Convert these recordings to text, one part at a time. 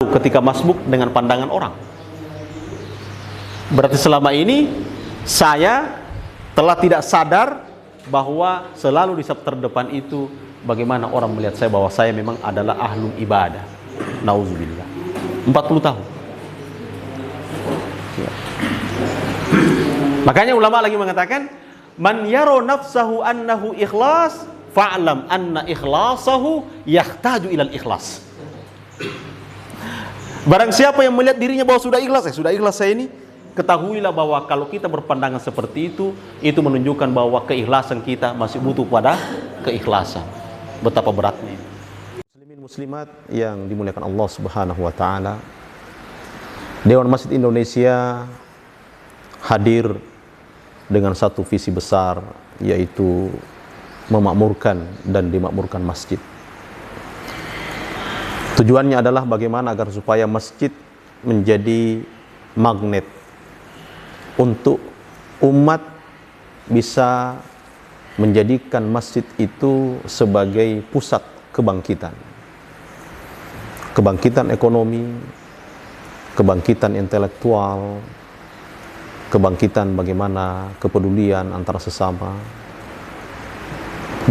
ketika masbuk dengan pandangan orang. Berarti selama ini saya telah tidak sadar bahwa selalu di saf terdepan itu bagaimana orang melihat saya bahwa saya memang adalah ahlul ibadah. Nauzubillah. 40 tahun. Ya. Makanya ulama lagi mengatakan, man yaro nafsahu annahu ikhlas, fa'lam anna ikhlasahu yahtaju ilal ikhlas. Barang siapa yang melihat dirinya bahwa sudah ikhlas saya ini, ketahuilah bahwa kalau kita berpandangan seperti itu menunjukkan bahwa keikhlasan kita masih butuh pada keikhlasan. Betapa beratnya. Muslimin muslimat yang dimuliakan Allah Subhanahu wa taala. Dewan Masjid Indonesia hadir dengan satu visi besar, yaitu memakmurkan dan dimakmurkan masjid. Tujuannya adalah bagaimana agar supaya masjid menjadi magnet untuk umat bisa menjadikan masjid itu sebagai pusat kebangkitan. Kebangkitan ekonomi, kebangkitan intelektual, kebangkitan bagaimana kepedulian antara sesama,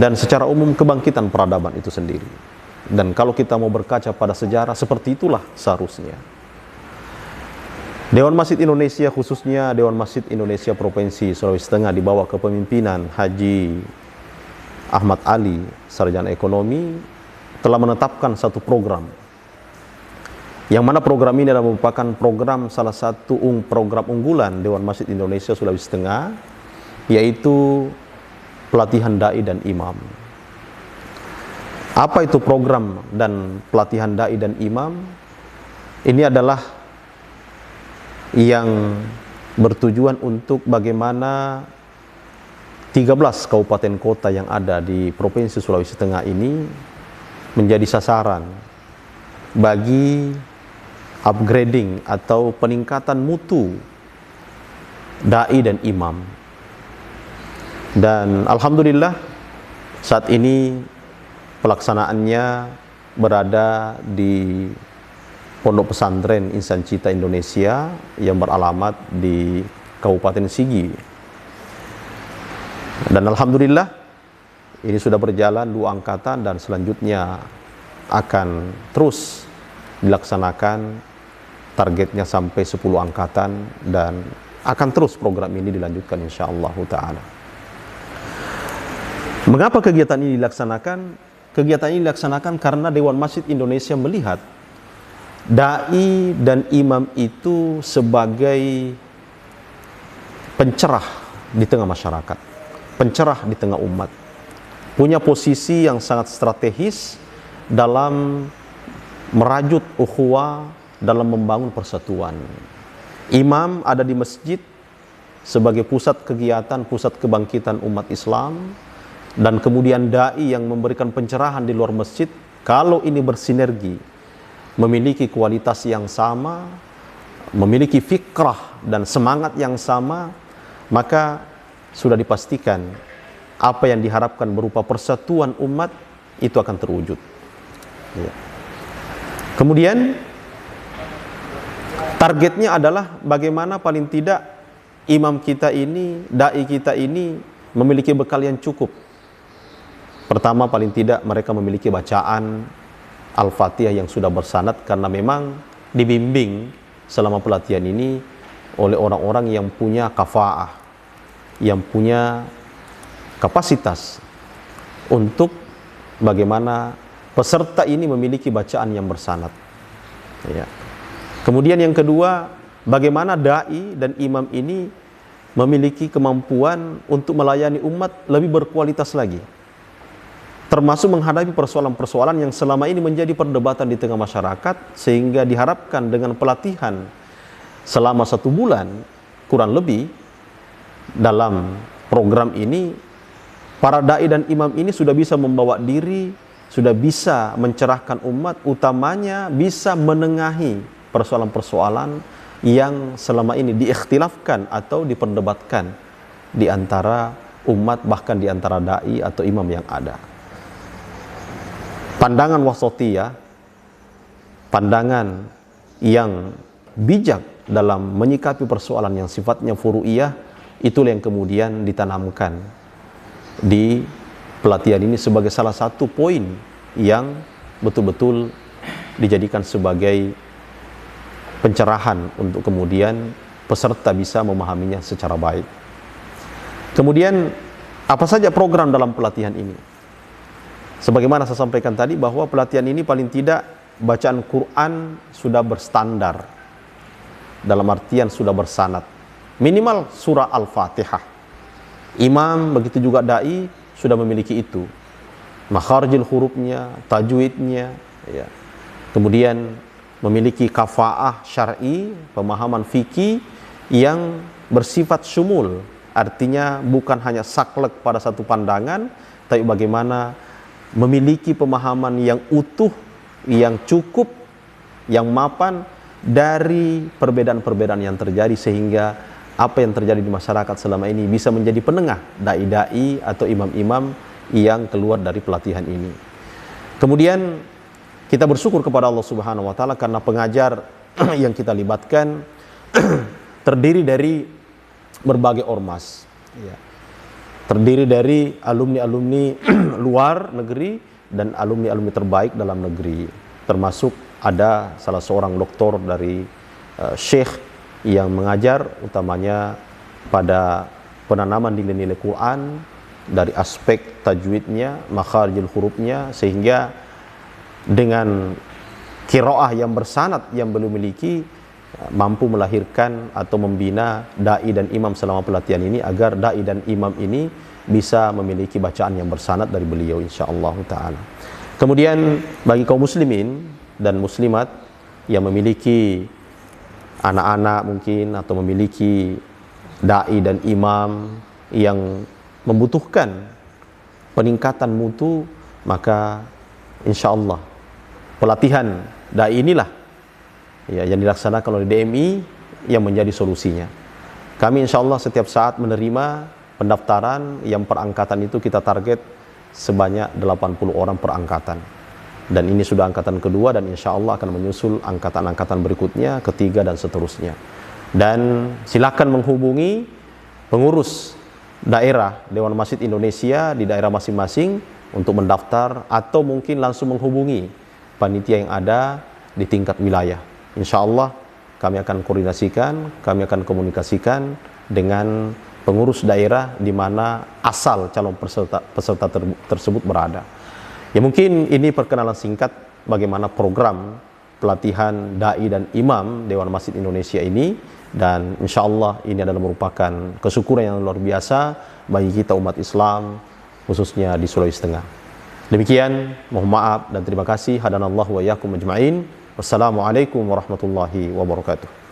dan secara umum kebangkitan peradaban itu sendiri. Dan kalau kita mau berkaca pada sejarah, seperti itulah seharusnya. Dewan Masjid Indonesia, khususnya Dewan Masjid Indonesia Provinsi Sulawesi Tengah di bawah kepemimpinan Haji Ahmad Ali, Sarjana Ekonomi, telah menetapkan satu program. Yang mana program ini adalah merupakan program salah satu program unggulan Dewan Masjid Indonesia Sulawesi Tengah, yaitu pelatihan dai dan imam. Apa itu program dan pelatihan dai dan imam? Ini adalah yang bertujuan untuk bagaimana 13 kabupaten kota yang ada di Provinsi Sulawesi Tengah ini menjadi sasaran bagi upgrading atau peningkatan mutu dai dan imam. Dan alhamdulillah saat ini pelaksanaannya berada di Pondok Pesantren Insan Cita Indonesia yang beralamat di Kabupaten Sigi. Dan alhamdulillah ini sudah berjalan 2 angkatan dan selanjutnya akan terus dilaksanakan, targetnya sampai 10 angkatan, dan akan terus program ini dilanjutkan insyaallah ta'ala. Mengapa kegiatan ini dilaksanakan? Kegiatan ini dilaksanakan karena Dewan Masjid Indonesia melihat dai dan imam itu sebagai pencerah di tengah masyarakat, pencerah di tengah umat, punya posisi yang sangat strategis dalam merajut ukhuwah, dalam membangun persatuan. Imam ada di masjid sebagai pusat kegiatan, pusat kebangkitan umat Islam, dan kemudian dai yang memberikan pencerahan di luar masjid. Kalau ini bersinergi, memiliki kualitas yang sama, memiliki fikrah dan semangat yang sama, maka sudah dipastikan apa yang diharapkan berupa persatuan umat itu akan terwujud. Ya. Kemudian targetnya adalah bagaimana paling tidak imam kita ini, dai kita ini memiliki bekal yang cukup. Pertama, paling tidak mereka memiliki bacaan Al-Fatihah yang sudah bersanad, karena memang dibimbing selama pelatihan ini oleh orang-orang yang punya kafaah, yang punya kapasitas untuk bagaimana peserta ini memiliki bacaan yang bersanad. Ya. Kemudian yang kedua, bagaimana dai dan imam ini memiliki kemampuan untuk melayani umat lebih berkualitas lagi, termasuk menghadapi persoalan-persoalan yang selama ini menjadi perdebatan di tengah masyarakat, sehingga diharapkan dengan pelatihan selama 1 bulan kurang lebih dalam program ini, para dai dan imam ini sudah bisa membawa diri, sudah bisa mencerahkan umat, utamanya bisa menengahi persoalan-persoalan yang selama ini diikhtilafkan atau diperdebatkan di antara umat, bahkan di antara dai atau imam yang ada. Pandangan wasatiyah pandangan yang bijak dalam menyikapi persoalan yang sifatnya furu'iyah, itulah yang kemudian ditanamkan di pelatihan ini sebagai salah satu poin yang betul-betul dijadikan sebagai pencerahan untuk kemudian peserta bisa memahaminya secara baik. Kemudian apa saja program dalam pelatihan ini? Sebagaimana saya sampaikan tadi bahwa pelatihan ini paling tidak bacaan Quran sudah berstandar, dalam artian sudah bersanad, minimal surah Al-Fatihah. Imam begitu juga dai sudah memiliki itu, makharijul hurufnya, tajwidnya, ya. Kemudian memiliki kafaah syar'i, pemahaman fikih yang bersifat syumul, artinya bukan hanya saklek pada satu pandangan, tapi bagaimana memiliki pemahaman yang utuh, yang cukup, yang mapan dari perbedaan-perbedaan yang terjadi, sehingga apa yang terjadi di masyarakat selama ini bisa menjadi penengah dai-dai atau imam-imam yang keluar dari pelatihan ini. Kemudian kita bersyukur kepada Allah Subhanahu wa taala karena pengajar yang kita libatkan terdiri dari berbagai ormas, ya. Terdiri dari alumni-alumni luar negeri dan alumni-alumni terbaik dalam negeri, termasuk ada salah seorang doktor dari syekh yang mengajar utamanya pada penanaman nilai-nilai Quran dari aspek tajwidnya, makharijul hurufnya, sehingga dengan qiraah yang bersanad yang belum memiliki mampu melahirkan atau membina dai dan imam selama pelatihan ini, agar dai dan imam ini bisa memiliki bacaan yang bersanad dari beliau insyaallah taala. Kemudian bagi kaum muslimin dan muslimat yang memiliki anak-anak mungkin atau memiliki dai dan imam yang membutuhkan peningkatan mutu, maka insyaallah pelatihan dai inilah ya yang dilaksanakan oleh DMI yang menjadi solusinya. Kami insyaallah setiap saat menerima pendaftaran yang perangkatan itu kita target sebanyak 80 orang per angkatan. Dan ini sudah angkatan kedua dan insya Allah akan menyusul angkatan-angkatan berikutnya, ketiga dan seterusnya. Dan silakan menghubungi pengurus daerah Dewan Masjid Indonesia di daerah masing-masing untuk mendaftar, atau mungkin langsung menghubungi panitia yang ada di tingkat wilayah. Insya Allah kami akan koordinasikan, kami akan komunikasikan dengan pengurus daerah di mana asal calon peserta tersebut berada. Ya mungkin ini perkenalan singkat bagaimana program pelatihan dai dan imam Dewan Masjid Indonesia ini, dan insya Allah ini adalah merupakan kesyukuran yang luar biasa bagi kita umat Islam khususnya di Sulawesi Tengah. Demikian, mohon maaf dan terima kasih. Hadanallahu wa iyyakum ajma'in. Wassalamualaikum warahmatullahi wabarakatuh.